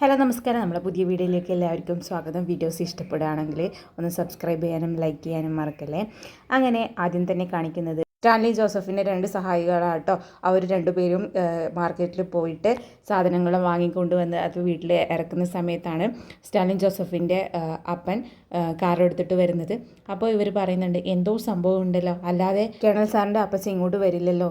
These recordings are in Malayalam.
ഹലോ നമസ്കാരം. നമ്മുടെ പുതിയ വീഡിയോയിലേക്ക് എല്ലാവർക്കും സ്വാഗതം. വീഡിയോസ് ഇഷ്ടപ്പെടുകയാണെങ്കിൽ ഒന്ന് സബ്സ്ക്രൈബ് ചെയ്യാനും ലൈക്ക് ചെയ്യാനും മറക്കല്ലേ. അങ്ങനെ ആദ്യം തന്നെ കാണിക്കുന്നത് സ്റ്റാൻലി ജോസഫിൻ്റെ രണ്ട് സഹായികളാട്ടോ. അവർ രണ്ടുപേരും മാർക്കറ്റിൽ പോയിട്ട് സാധനങ്ങൾ വാങ്ങിക്കൊണ്ട് അത് വീട്ടിൽ ഇറക്കുന്ന സമയത്താണ് സ്റ്റാൻലി ജോസഫിൻ്റെ അപ്പൻ കാർ എടുത്തിട്ട് വരുന്നത്. അപ്പോൾ ഇവർ പറയുന്നുണ്ട് എന്തോ സംഭവം ഉണ്ടല്ലോ, അല്ലാതെ കേണൽ സാറിൻ്റെ അപ്പച്ചൻ ഇങ്ങോട്ട് വരില്ലല്ലോ.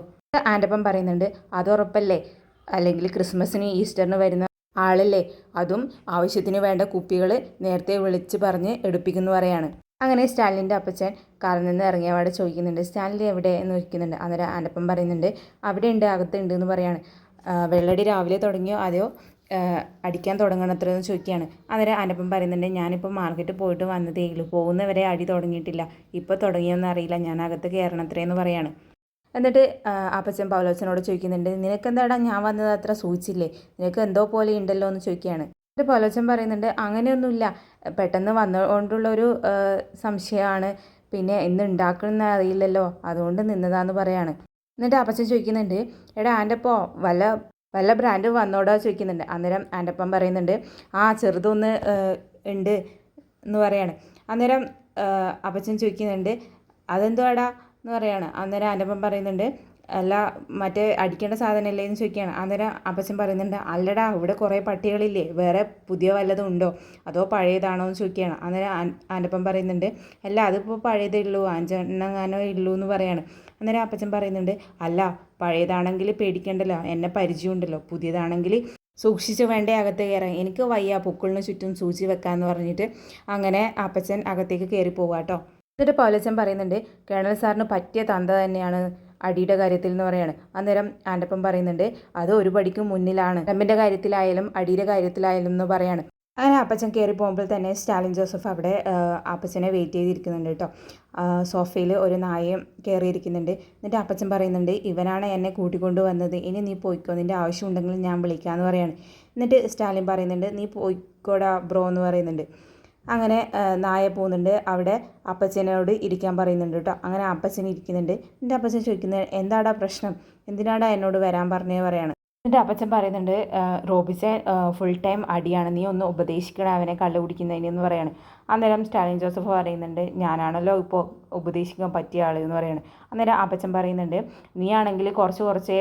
ആൻ്റപ്പൻ പറയുന്നുണ്ട് അതുറപ്പല്ലേ, അല്ലെങ്കിൽ ക്രിസ്മസിന് ഈസ്റ്ററിന് വരുന്ന ആളല്ലേ, അതും ആവശ്യത്തിന് വേണ്ട കുപ്പികൾ നേരത്തെ വിളിച്ച് പറഞ്ഞ് എടുപ്പിക്കുന്നു പറയാണ്. അങ്ങനെ സ്റ്റാലിൻ്റെ അപ്പച്ചൻ കാറിൽ നിന്ന് ഇറങ്ങിയവാടെ ചോദിക്കുന്നുണ്ട് സ്റ്റാലിൻ എവിടെ എന്ന് ചോദിക്കുന്നുണ്ട്. അന്നേരം ആൻ്റപ്പൻ പറയുന്നുണ്ട് അവിടെ ഉണ്ട്, അകത്തുണ്ട് എന്ന് പറയാണ്. വെള്ളടി രാവിലെ തുടങ്ങിയോ അതെയോ അടിക്കാൻ തുടങ്ങണത്രയെന്ന് ചോദിക്കുകയാണ്. അന്നേരം ആൻ്റപ്പൻ പറയുന്നുണ്ട് ഞാനിപ്പോൾ മാർക്കറ്റിൽ പോയിട്ട് വന്നതേ ഉള്ളൂ, പോകുന്നവരെ അടി തുടങ്ങിയിട്ടില്ല, ഇപ്പോൾ തുടങ്ങിയൊന്നും അറിയില്ല, ഞാൻ അകത്ത് കയറണത്രയെന്ന് പറയാണ്. എന്നിട്ട് അപ്പച്ചൻ പൗലോച്ചനോട് ചോദിക്കുന്നുണ്ട് നിനക്കെന്താടാ ഞാൻ വന്നത് അത്ര സൂചിച്ചില്ലേ, നിനക്ക് എന്തോ പോലെ ഉണ്ടല്ലോ എന്ന് ചോദിക്കുകയാണ്. എന്നിട്ട് പൗലോച്ചൻ പറയുന്നുണ്ട് അങ്ങനെയൊന്നുമില്ല, പെട്ടെന്ന് വന്നുകൊണ്ടുള്ളൊരു സംശയമാണ്, പിന്നെ ഇന്ന് ഉണ്ടാക്കണമെന്ന് അറിയില്ലല്ലോ അതുകൊണ്ട് നിന്നതാന്ന് പറയാണ്. എന്നിട്ട് അപ്പച്ചൻ ചോദിക്കുന്നുണ്ട് എടാ ആൻ്റപ്പോ വല്ല വല്ല ബ്രാൻഡ് വന്നോടോ ചോദിക്കുന്നുണ്ട്. അന്നേരം ആൻ്റപ്പൻ പറയുന്നുണ്ട് ചെറുതൊന്ന് ഉണ്ട് എന്ന് പറയാണ്. അന്നേരം അപ്പച്ചൻ ചോദിക്കുന്നുണ്ട് അതെന്തുവാടാ എന്ന് പറയാണ്. അന്നേരം ആൻ്റപ്പൻ പറയുന്നുണ്ട് അല്ല മറ്റേ അടിക്കേണ്ട സാധനമല്ലേ എന്ന് ചോദിക്കുകയാണ്. അന്നേരം അപ്പച്ചൻ പറയുന്നുണ്ട് അല്ലടാ ഇവിടെ കുറേ പട്ടികളില്ലേ, വേറെ പുതിയ വല്ലതും ഉണ്ടോ അതോ പഴയതാണോ എന്ന് ചോദിക്കുകയാണ്. അന്നേരം ആൻ്റപ്പൻ പറയുന്നുണ്ട് അല്ല അതിപ്പോൾ പഴയതേ ഉള്ളൂ, 5 ഉള്ളൂ എന്ന് പറയാണ്. അന്നേരം അപ്പച്ചൻ പറയുന്നുണ്ട് അല്ല പഴയതാണെങ്കിൽ പേടിക്കണ്ടല്ലോ, എന്നെ പരിചയമുണ്ടല്ലോ, പുതിയതാണെങ്കിൽ സൂക്ഷിച്ച് വേണ്ടേ അകത്ത് കയറാൻ, എനിക്ക് വയ്യ പൊക്കിളിന് ചുറ്റും സൂചി വെക്കാമെന്ന് പറഞ്ഞിട്ട് അങ്ങനെ അപ്പച്ചൻ അകത്തേക്ക് കയറി പോവാട്ടോ. എന്നിട്ട് പൗലോച്ചൻ പറയുന്നുണ്ട് കേണൽ സാറിന് പറ്റിയ തന്ത തന്നെയാണ് അടിയുടെ കാര്യത്തിൽ എന്ന് പറയാണ്. അന്നേരം ആൻ്റപ്പൻ പറയുന്നുണ്ട് അത് ഒരു പടിക്ക് മുന്നിലാണ്, ഡമ്പിൻ്റെ കാര്യത്തിലായാലും അടിയുടെ കാര്യത്തിലായാലും എന്ന് പറയാണ്. അങ്ങനെ അപ്പച്ചൻ കയറി പോകുമ്പോൾ തന്നെ സ്റ്റാലിൻ ജോസഫ് അവിടെ അപ്പച്ചനെ വെയിറ്റ് ചെയ്തിരിക്കുന്നുണ്ട് കേട്ടോ. സോഫയിൽ ഒരു നായയും കയറിയിരിക്കുന്നുണ്ട്. എന്നിട്ട് അപ്പച്ചൻ പറയുന്നുണ്ട് ഇവനാണ് എന്നെ കൂട്ടിക്കൊണ്ട് വന്നത്, ഇനി നീ പോയിക്കോ, നിൻ്റെ ആവശ്യമുണ്ടെങ്കിൽ ഞാൻ വിളിക്കാമെന്ന് പറയാണ്. എന്നിട്ട് സ്റ്റാലിൻ പറയുന്നുണ്ട് നീ പോയിക്കോടാ ബ്രോ എന്ന് പറയുന്നുണ്ട്. അങ്ങനെ നായ പോകുന്നുണ്ട്, അവിടെ അപ്പച്ചനോട് ഇരിക്കാൻ പറയുന്നുണ്ട് കേട്ടോ. അങ്ങനെ അപ്പച്ചൻ ഇരിക്കുന്നുണ്ട്. എൻ്റെ അപ്പച്ചൻ ചോദിക്കുന്നത് എന്താടാ പ്രശ്നം, എന്തിനാടാ എന്നോട് വരാൻ പറഞ്ഞേ പറയാണ്. എന്നിട്ട് അപ്പച്ചൻ പറയുന്നുണ്ട് റോബിച്ചൻ ഫുൾ ടൈം അടിയാണ്, നീ ഒന്ന് ഉപദേശിക്കണം അവനെ കള്ളു കുടിക്കുന്നതിനെന്ന് പറയാണ്. അന്നേരം സ്റ്റാലിൻ ജോസഫ് പറയുന്നുണ്ട് ഞാനാണല്ലോ ഇപ്പോൾ ഉപദേശിക്കാൻ പറ്റിയ ആൾ എന്ന് പറയാണ്. അന്നേരം അപ്പച്ചൻ പറയുന്നുണ്ട് നീ ആണെങ്കിൽ കുറച്ചേ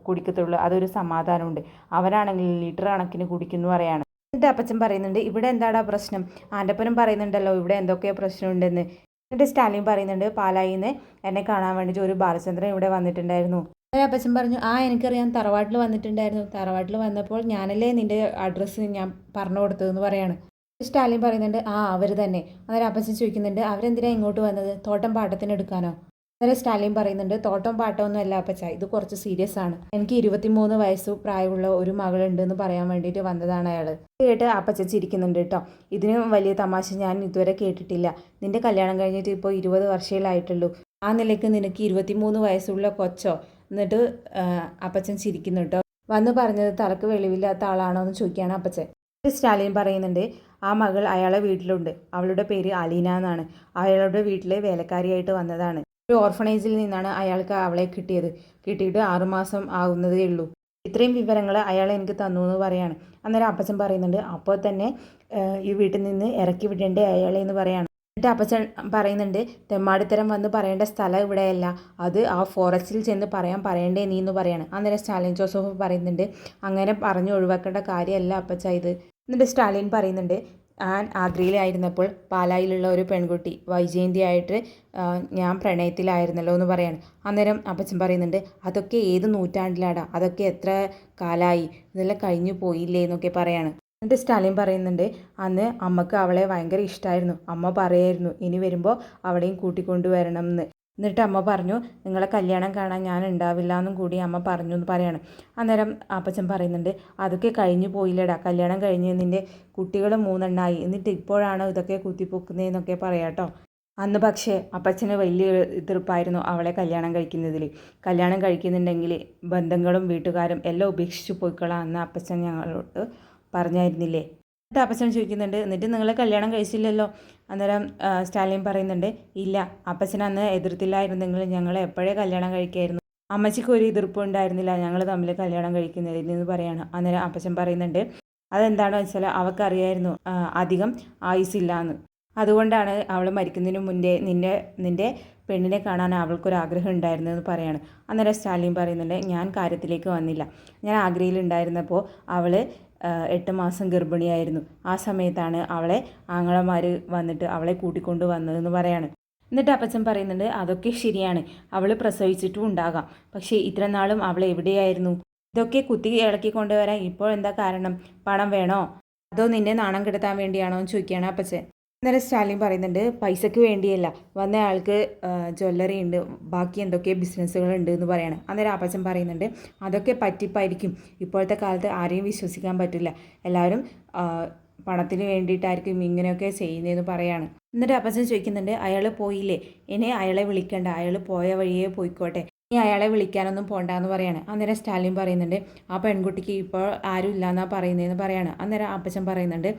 കുടിക്കത്തുള്ളൂ, അതൊരു സമാധാനമുണ്ട്, അവരാണെങ്കിൽ ലിറ്റർ കണക്കിന് കുടിക്കുന്നു പറയാണ്. എന്നിട്ട് അപ്പച്ചൻ പറയുന്നുണ്ട് ഇവിടെ എന്താടാ പ്രശ്നം, ആൻ്റപ്പനും പറയുന്നുണ്ടല്ലോ ഇവിടെ എന്തൊക്കെയോ പ്രശ്നമുണ്ടെന്ന്. എന്നിട്ട് സ്റ്റാലിൻ പറയുന്നുണ്ട് പാലായിൽ നിന്ന് എന്നെ കാണാൻ വേണ്ടിയിട്ട് ഒരു ബാലചന്ദ്രൻ ഇവിടെ വന്നിട്ടുണ്ടായിരുന്നു. അപ്പച്ചൻ പറഞ്ഞു എനിക്കറിയാം, തറവാട്ടിൽ വന്നിട്ടുണ്ടായിരുന്നു, തറവാട്ടിൽ വന്നപ്പോൾ ഞാനല്ലേ നിൻ്റെ അഡ്രസ്സ് ഞാൻ പറഞ്ഞു കൊടുത്തതെന്ന് പറയാണ്. സ്റ്റാലിൻ പറയുന്നുണ്ട് അവർ തന്നെ. അന്നേരം അപ്പച്ചൻ ചോദിക്കുന്നുണ്ട് അവരെന്തിനാണ് ഇങ്ങോട്ട് വന്നത്, തോട്ടം പാട്ടത്തിന് എടുക്കാനോ? അന്നേരം സ്റ്റാലിൻ പറയുന്നുണ്ട് തോട്ടം പാട്ടമൊന്നും അല്ല അപ്പച്ച, ഇത് കുറച്ച് സീരിയസ് ആണ്, എനിക്ക് 23 വയസ്സ് പ്രായമുള്ള ഒരു മകളുണ്ട് എന്ന് പറയാൻ വേണ്ടിയിട്ട് വന്നതാണ് അയാൾ. കേട്ട് അപ്പച്ച ചിരിക്കുന്നുണ്ട് കേട്ടോ. ഇതിന് വലിയ തമാശ ഞാൻ ഇതുവരെ കേട്ടിട്ടില്ല, നിന്റെ കല്യാണം കഴിഞ്ഞിട്ട് ഇപ്പോൾ 20 വർഷമായിട്ടുള്ളൂ, ആ നിലയ്ക്ക് നിനക്ക് 23 വയസ്സുള്ള കൊച്ചോ? എന്നിട്ട് അപ്പച്ചൻ ചിരിക്കുന്നു കേട്ടോ. വന്ന് പറഞ്ഞത് തലക്ക് വെളിവില്ലാത്ത ആളാണോ എന്ന് ചോദിക്കുകയാണ് അപ്പച്ചൻ. സ്റ്റാലിൻ പറയുന്നുണ്ട് ആ മകൾ അയാളെ വീട്ടിലുണ്ട്, അവളുടെ പേര് അലീന എന്നാണ്, അയാളുടെ വീട്ടിലെ വേലക്കാരിയായിട്ട് വന്നതാണ്, ഒരു ഓർഫണേജിൽ നിന്നാണ് അയാൾക്ക് അവളെ കിട്ടിയിട്ട് 6 മാസം ആകുന്നതേ ഉള്ളൂ, ഇത്രയും വിവരങ്ങൾ അയാൾ എനിക്ക് തന്നു എന്ന് പറയാണ്. അന്നേരം അപ്പച്ചൻ പറയുന്നുണ്ട് അപ്പോൾ തന്നെ ഈ വീട്ടിൽ നിന്ന് ഇറക്കി വിടേണ്ടേ അയാളെ എന്ന് പറയാണ്. എന്നിട്ട് അപ്പച്ചൻ പറയുന്നുണ്ട് തെമ്മാടിത്തരം വന്ന് പറയേണ്ട സ്ഥലം ഇവിടെയല്ല, അത് ആ ഫോറസ്റ്റിൽ ചെന്ന് പറയണ്ടേ നീ എന്ന് പറയാണ്. അന്നേരം സ്റ്റാലിൻ ജോസഫ് പറയുന്നുണ്ട് അങ്ങനെ പറഞ്ഞു ഒഴിവാക്കേണ്ട കാര്യമല്ല അപ്പച്ച ഇത്. എന്നിട്ട് സ്റ്റാലിൻ പറയുന്നുണ്ട് ഞാൻ ആഗ്രയിലായിരുന്നപ്പോൾ പാലായിലുള്ള ഒരു പെൺകുട്ടി വൈജയന്തിയായിട്ട് ഞാൻ പ്രണയത്തിലായിരുന്നല്ലോ എന്ന് പറയാണ്. അന്നേരം അപ്പച്ചൻ പറയുന്നുണ്ട് അതൊക്കെ ഏത് നൂറ്റാണ്ടിലാടാ, അതൊക്കെ എത്ര കാലമായി, ഇതെല്ലാം കഴിഞ്ഞു പോയില്ലേ എന്നൊക്കെ പറയാണ്. എന്നിട്ട് സ്റ്റാലിൻ പറയുന്നുണ്ട് അന്ന് അമ്മക്ക് അവളെ ഭയങ്കര ഇഷ്ടമായിരുന്നു, അമ്മ പറയായിരുന്നു ഇനി വരുമ്പോൾ അവളെയും കൂട്ടിക്കൊണ്ടുവരണം എന്ന്. എന്നിട്ട് അമ്മ പറഞ്ഞു നിങ്ങളെ കല്യാണം കാണാൻ ഞാൻ ഉണ്ടാവില്ല എന്നും കൂടി അമ്മ പറഞ്ഞു എന്ന് പറയാണ്. അന്നേരം അപ്പച്ചൻ പറയുന്നുണ്ട് അതൊക്കെ കഴിഞ്ഞു പോയില്ലടാ, കല്യാണം കഴിഞ്ഞ് നിൻ്റെ കുട്ടികൾ 3 എണ്ണമായി, എന്നിട്ട് ഇപ്പോഴാണോ ഇതൊക്കെ കുത്തിപ്പൊക്കുന്നതെന്നൊക്കെ പറയാട്ടോ. അന്ന് പക്ഷേ അപ്പച്ചന് വലിയ എതിർപ്പായിരുന്നു അവളെ കല്യാണം കഴിക്കുന്നതിൽ, കല്യാണം കഴിക്കുന്നുണ്ടെങ്കിൽ ബന്ധങ്ങളും വീട്ടുകാരും എല്ലാം ഉപേക്ഷിച്ച് പോയിക്കൊള്ളാം എന്ന് അപ്പച്ചൻ ഞങ്ങളോട് പറഞ്ഞായിരുന്നില്ലേ. എന്നിട്ട് അപ്പച്ചൻ ചോദിക്കുന്നുണ്ട് എന്നിട്ട് നിങ്ങൾ കല്യാണം കഴിച്ചില്ലല്ലോ? അന്നേരം സ്റ്റാലിൻ പറയുന്നുണ്ട് ഇല്ല, അപ്പച്ചൻ അന്ന് എതിർത്തില്ലായിരുന്നെങ്കിൽ ഞങ്ങൾ എപ്പോഴേ കല്യാണം കഴിക്കായിരുന്നു, അമ്മച്ചിക്ക് ഒരു എതിർപ്പും ഉണ്ടായിരുന്നില്ല ഞങ്ങൾ തമ്മിൽ കല്യാണം കഴിക്കുന്നതിന് എന്ന് പറയാണ്. അന്നേരം അപ്പച്ചൻ പറയുന്നുണ്ട് അതെന്താണെന്ന് വെച്ചാൽ അവൾക്കറിയായിരുന്നു അധികം ആയുസില്ലാന്ന്. അതുകൊണ്ടാണ് അവൾ മരിക്കുന്നതിന് മുന്നേ നിൻ്റെ പെണ്ണിനെ കാണാൻ അവൾക്കൊരാഗ്രഹം ഉണ്ടായിരുന്നതെന്ന് പറയാണ്. അന്നേരം സ്റ്റാലിൻ പറയുന്നുണ്ട്, ഞാൻ കാര്യത്തിലേക്ക് വന്നില്ല. ഞാൻ ആഗ്രയിലുണ്ടായിരുന്നപ്പോൾ അവൾ 8 മാസം ഗർഭിണിയായിരുന്നു. ആ സമയത്താണ് അവളെ ആങ്ങളമാർ വന്നിട്ട് അവളെ കൂട്ടിക്കൊണ്ട് വന്നതെന്ന് പറയാണ്. എന്നിട്ട് അപ്പച്ചൻ പറയുന്നുണ്ട്, അതൊക്കെ ശരിയാണ്, അവൾ പ്രസവിച്ചിട്ടും ഉണ്ടാകാം. പക്ഷേ ഇത്ര നാളും അവൾ എവിടെയായിരുന്നു? ഇതൊക്കെ കുത്തി ഇളക്കി കൊണ്ടുവരാൻ ഇപ്പോൾ എന്താ കാരണം? പണം വേണോ അതോ നിന്നെ നാണം കെടുത്താൻ വേണ്ടിയാണോ എന്ന് ചോദിക്കുകയാണ് അപ്പച്ചൻ. അന്നേരം സ്റ്റാലിൻ പറയുന്നുണ്ട്, പൈസയ്ക്ക് വേണ്ടിയല്ല, വന്ന ആൾക്ക് ജ്വല്ലറി ഉണ്ട്, ബാക്കി എന്തൊക്കെ ബിസിനസ്സുകളുണ്ട് എന്ന് പറയാണ്. അന്നേരം അപ്പച്ചൻ പറയുന്നുണ്ട്, അതൊക്കെ പറ്റിപ്പായിരിക്കും. ഇപ്പോഴത്തെ കാലത്ത് ആരെയും വിശ്വസിക്കാൻ പറ്റില്ല, എല്ലാവരും പണത്തിന് വേണ്ടിയിട്ടായിരിക്കും ഇങ്ങനെയൊക്കെ ചെയ്യുന്നതെന്ന് പറയാണ്. എന്നിട്ട് അപ്പച്ചൻ ചോദിക്കുന്നുണ്ട്, അയാൾ പോയില്ലേ, ഇനി അയാളെ വിളിക്കണ്ട, അയാൾ പോയ വഴിയേ പോയിക്കോട്ടെ, ഇനി അയാളെ വിളിക്കാനൊന്നും പോണ്ടെന്ന് പറയാണ്. അന്നേരം സ്റ്റാലിൻ പറയുന്നുണ്ട്, ആ പെൺകുട്ടിക്ക് ഇപ്പോൾ ആരും ഇല്ലയെന്നാണ് പറയുന്നതെന്ന് പറയാണ്. അന്നേരം അപ്പച്ചൻ പറയുന്നുണ്ട്,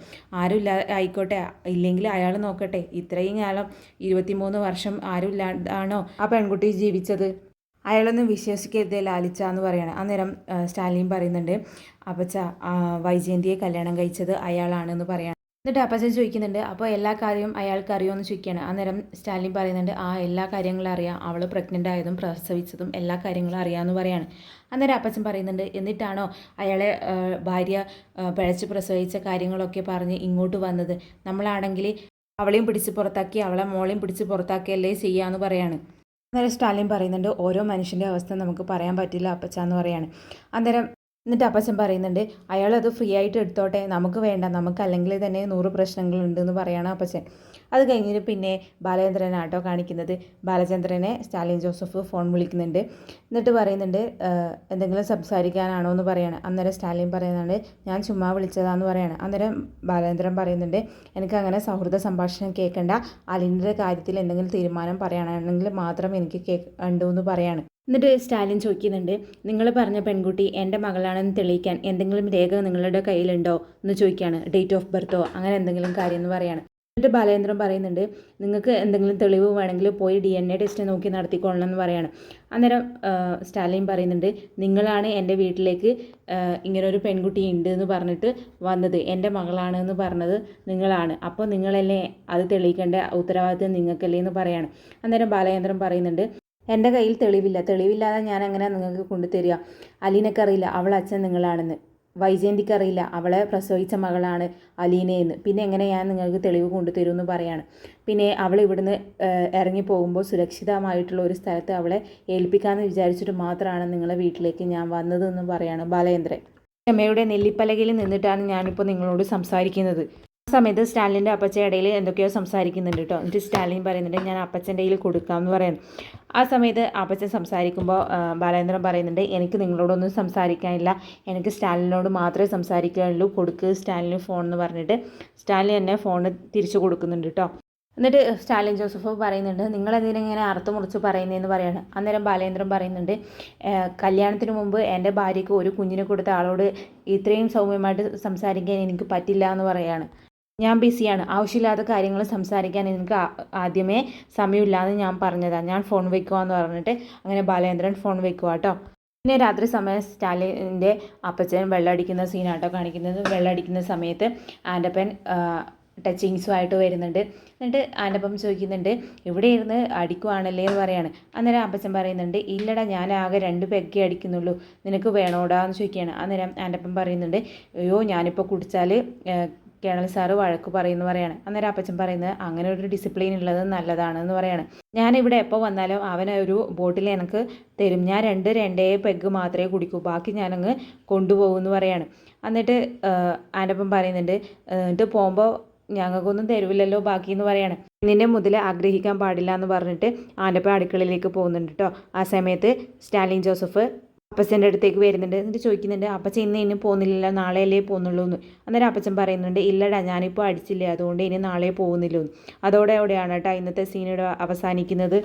ആരും ഇല്ല ആയിക്കോട്ടെ, ഇല്ലെങ്കിൽ അയാൾ നോക്കട്ടെ, ഇത്രയും കാലം 23 വർഷം ആരും ഇല്ലാണ്ടാണോ ആ പെൺകുട്ടി ജീവിച്ചത്? അയാളൊന്നും വിശ്വസിക്കരുത് ലാലിച്ച എന്ന് പറയാണ്. അന്നേരം സ്റ്റാലിൻ പറയുന്നുണ്ട്, അപ്പച്ച വൈജയന്തിയെ കല്യാണം കഴിച്ചത് അയാളാണെന്ന് പറയാണ്. എന്നിട്ട് അപ്പച്ചൻ ചോദിക്കുന്നുണ്ട്, അപ്പോൾ എല്ലാ കാര്യവും അയാൾക്ക് അറിയുമെന്ന് ചോദിക്കുകയാണ്. അന്നേരം സ്റ്റാലിൻ പറയുന്നുണ്ട്, ആ എല്ലാ കാര്യങ്ങളും അറിയാം, അവൾ പ്രഗ്നൻ്റ് ആയതും പ്രസവിച്ചതും എല്ലാ കാര്യങ്ങളും അറിയാമെന്ന് പറയാണ്. അന്നേരം അപ്പച്ചൻ പറയുന്നുണ്ട്, എന്നിട്ടാണോ അയാളെ ഭാര്യ പിഴച്ച് പ്രസവിച്ച കാര്യങ്ങളൊക്കെ പറഞ്ഞ് ഇങ്ങോട്ട് വന്നത്? നമ്മളാണെങ്കിൽ അവളെയും പിടിച്ച് പുറത്താക്കി അവളെ മോളെയും പിടിച്ച് പുറത്താക്കിയല്ലേ ചെയ്യാമെന്ന് പറയാണ്. അന്നേരം സ്റ്റാലിൻ പറയുന്നുണ്ട്, ഓരോ മനുഷ്യൻ്റെ അവസ്ഥ നമുക്ക് പറയാൻ പറ്റില്ല അപ്പച്ച എന്ന് പറയാണ്. അന്നേരം എന്നിട്ട് അപ്പച്ചൻ പറയുന്നുണ്ട്, അയാളത് ഫ്രീ ആയിട്ട് എടുത്തോട്ടെ, നമുക്ക് വേണ്ട, നമുക്ക് അല്ലെങ്കിൽ തന്നെ 100 പ്രശ്നങ്ങളുണ്ടെന്ന് പറയാണ് അപ്പച്ചൻ. അത് കഴിഞ്ഞിട്ട് പിന്നെ ബാലചന്ദ്രനാട്ടോ കാണിക്കുന്നത്. ബാലചന്ദ്രനെ സ്റ്റാലിൻ ജോസഫ് ഫോൺ വിളിക്കുന്നുണ്ട്. എന്നിട്ട് പറയുന്നുണ്ട്, എന്തെങ്കിലും സംസാരിക്കാനാണോ എന്ന് പറയാണ്. അന്നേരം സ്റ്റാലിൻ പറയുന്നുണ്ട്, ഞാൻ ചുമ്മാ വിളിച്ചതാന്ന് പറയാണ്. അന്നേരം ബാലചന്ദ്രൻ പറയുന്നുണ്ട്, എനിക്കങ്ങനെ സൗഹൃദ സംഭാഷണം കേൾക്കണ്ട, അലിൻ്റെ കാര്യത്തിൽ എന്തെങ്കിലും തീരുമാനം പറയുകയാണെങ്കിൽ മാത്രം എനിക്ക് കേൾക്കണ്ടു എന്ന് പറയാണ്. എന്നിട്ട് സ്റ്റാലിൻ ചോദിക്കുന്നുണ്ട്, നിങ്ങൾ പറഞ്ഞ പെൺകുട്ടി എൻ്റെ മകളാണെന്ന് തെളിയിക്കാൻ എന്തെങ്കിലും രേഖ നിങ്ങളുടെ കയ്യിലുണ്ടോ എന്ന് ചോദിക്കുകയാണ്. ഡേറ്റ് ഓഫ് ബർത്തോ അങ്ങനെ എന്തെങ്കിലും കാര്യം എന്ന് പറയാണ്. എന്നിട്ട് ബാലേന്ദ്രൻ പറയുന്നുണ്ട്, നിങ്ങൾക്ക് എന്തെങ്കിലും തെളിവ് വേണമെങ്കിൽ പോയി DNA ടെസ്റ്റ് നോക്കി നടത്തിക്കൊള്ളണം എന്ന് പറയാണ്. അന്നേരം സ്റ്റാലിൻ പറയുന്നുണ്ട്, നിങ്ങളാണ് എൻ്റെ വീട്ടിലേക്ക് ഇങ്ങനൊരു പെൺകുട്ടി ഉണ്ട് എന്ന് പറഞ്ഞിട്ട് വന്നത്, എൻ്റെ മകളാണ് എന്ന് പറഞ്ഞത് നിങ്ങളാണ്, അപ്പോൾ നിങ്ങളല്ലേ അത് തെളിയിക്കേണ്ട ഉത്തരവാദിത്വം നിങ്ങൾക്കല്ലേ എന്ന് പറയാണ്. അന്നേരം ബാലേന്ദ്രൻ പറയുന്നുണ്ട്, എൻ്റെ കയ്യിൽ തെളിവില്ലാതെ ഞാൻ അങ്ങനെ നിങ്ങൾക്ക് കൊണ്ടുതരിക? അലീനക്കറിയില്ല അവൾ അച്ഛൻ നിങ്ങളാണെന്ന്, വൈജയന്തിക്കറിയില്ല അവളെ പ്രസവിച്ച മകളാണ് അലീനയെന്ന്, പിന്നെ എങ്ങനെ ഞാൻ നിങ്ങൾക്ക് തെളിവ് കൊണ്ടുതരുമെന്ന് പറയാണ്. പിന്നെ അവൾ ഇവിടുന്ന് ഇറങ്ങി പോകുമ്പോൾ സുരക്ഷിതമായിട്ടുള്ള ഒരു സ്ഥലത്ത് അവളെ ഏൽപ്പിക്കാമെന്ന് വിചാരിച്ചിട്ട് മാത്രമാണ് നിങ്ങളെ വീട്ടിലേക്ക് ഞാൻ വന്നതെന്ന് പറയാണ് ബാലേന്ദ്രൻ. ക്ഷമയുടെ നെല്ലിപ്പലകയിൽ നിന്നിട്ടാണ് ഞാനിപ്പോൾ നിങ്ങളോട് സംസാരിക്കുന്നത്. ആ സമയത്ത് സ്റ്റാലിൻ്റെ അപ്പച്ചൻ്റെ ഇടയിൽ എന്തൊക്കെയോ സംസാരിക്കുന്നുണ്ട് കേട്ടോ. എന്നിട്ട് സ്റ്റാലിൻ പറയുന്നുണ്ട്, ഞാൻ അപ്പച്ചൻ്റെ കയ്യിൽ കൊടുക്കാമെന്ന് പറയുന്നു. ആ സമയത്ത് അപ്പച്ചൻ സംസാരിക്കുമ്പോൾ ബാലേന്ദ്രൻ പറയുന്നുണ്ട്, എനിക്ക് നിങ്ങളോടൊന്നും സംസാരിക്കാനില്ല, എനിക്ക് സ്റ്റാലിനോട് മാത്രമേ സംസാരിക്കാനുള്ളൂ, കൊടുക്ക് സ്റ്റാലിന് ഫോൺ എന്ന് പറഞ്ഞിട്ട് സ്റ്റാലിൻ എന്നെ ഫോൺ തിരിച്ചു കൊടുക്കുന്നുണ്ട് കേട്ടോ. എന്നിട്ട് സ്റ്റാലിൻ ജോസഫ് പറയുന്നുണ്ട്, നിങ്ങളെന്തിനാ ഇങ്ങനെ അറുത്ത് മുറിച്ച് പറയുന്നതെന്ന് പറയാണ്. അന്നേരം ബാലേന്ദ്രൻ പറയുന്നുണ്ട്, കല്യാണത്തിന് മുമ്പ് എൻ്റെ ഭാര്യയ്ക്ക് ഒരു കുഞ്ഞിനെ കൊടുത്ത ആളോട് ഇത്രയും സൗമ്യമായിട്ട് സംസാരിക്കാൻ എനിക്ക് പറ്റില്ല എന്ന് പറയാണ്. ഞാൻ ബിസിയാണ്, ആവശ്യമില്ലാത്ത കാര്യങ്ങൾ സംസാരിക്കാൻ എനിക്ക് ആദ്യമേ സമയമില്ലാന്ന് ഞാൻ പറഞ്ഞതാണ്, ഞാൻ ഫോൺ വയ്ക്കുവാന്ന് പറഞ്ഞിട്ട് അങ്ങനെ ബാലേന്ദ്രൻ ഫോൺ വയ്ക്കുക കേട്ടോ. പിന്നെ രാത്രി സമയം സ്റ്റാലിൻ്റെ അപ്പച്ചൻ വെള്ളമടിക്കുന്ന സീനാട്ടോ കാണിക്കുന്നത്. വെള്ളമടിക്കുന്ന സമയത്ത് ആൻ്റപ്പൻ ടച്ചിങ്സുമായിട്ട് വരുന്നുണ്ട്. എന്നിട്ട് ആൻ്റപ്പം ചോദിക്കുന്നുണ്ട്, ഇവിടെ ഇരുന്ന് അടിക്കുവാണല്ലേ എന്ന് പറയാണ്. അന്നേരം അപ്പച്ചൻ പറയുന്നുണ്ട്, ഇല്ലടാ ഞാൻ ആകെ 2 പെഗ്ഗേ അടിക്കുന്നുള്ളൂ, നിനക്ക് വേണോടാ എന്ന് ചോദിക്കുകയാണ്. അന്നേരം ആൻ്റപ്പം പറയുന്നുണ്ട്, അയ്യോ ഞാനിപ്പോൾ കുടിച്ചാൽ കേണൽ സാറ് വഴക്ക് പറയുമെന്ന് പറയാണ്. അന്നേരം അപ്പച്ചൻ പറയുന്നത്, അങ്ങനെ ഒരു ഡിസിപ്ലിൻ ഉള്ളത് നല്ലതാണെന്ന് പറയാണ്. ഞാനിവിടെ എപ്പോൾ വന്നാലും അവനൊരു ബോട്ടിൽ എനിക്ക് തരും, ഞാൻ 2 പെഗ്ഗ് മാത്രമേ കുടിക്കൂ, ബാക്കി ഞാനങ്ങ് കൊണ്ടുപോകുമെന്ന് പറയാണ്. എന്നിട്ട് ആൻ്റപ്പം പറയുന്നുണ്ട്, എന്നിട്ട് പോകുമ്പോൾ ഞങ്ങൾക്കൊന്നും തരുവില്ലല്ലോ ബാക്കി എന്ന് പറയാണ്. നിന്നെ മുതൽ ആഗ്രഹിക്കാൻ പാടില്ല എന്ന് പറഞ്ഞിട്ട് ആൻ്റപ്പൻ അടുക്കളയിലേക്ക് പോകുന്നുണ്ട് കേട്ടോ. ആ സമയത്ത് സ്റ്റാലിൻ ജോസഫ് അപ്പച്ചൻ്റെ അടുത്തേക്ക് വരുന്നുണ്ട്. എന്നിട്ട് ചോദിക്കുന്നുണ്ട്, അപ്പച്ചൻ ഇന്ന് പോകുന്നില്ലല്ലോ, നാളെയല്ലേ പോകുന്നുള്ളൂ എന്ന്. അന്നേരം അപ്പച്ചൻ പറയുന്നുണ്ട്, ഇല്ലടാ ഞാനിപ്പോൾ അടിച്ചില്ലേ, അതുകൊണ്ട് ഇനി നാളെ പോകുന്നില്ലല്ലോ. അതോടെയാണ് കേട്ടോ ഇന്നത്തെ സീനോട് അവസാനിക്കുന്നത്.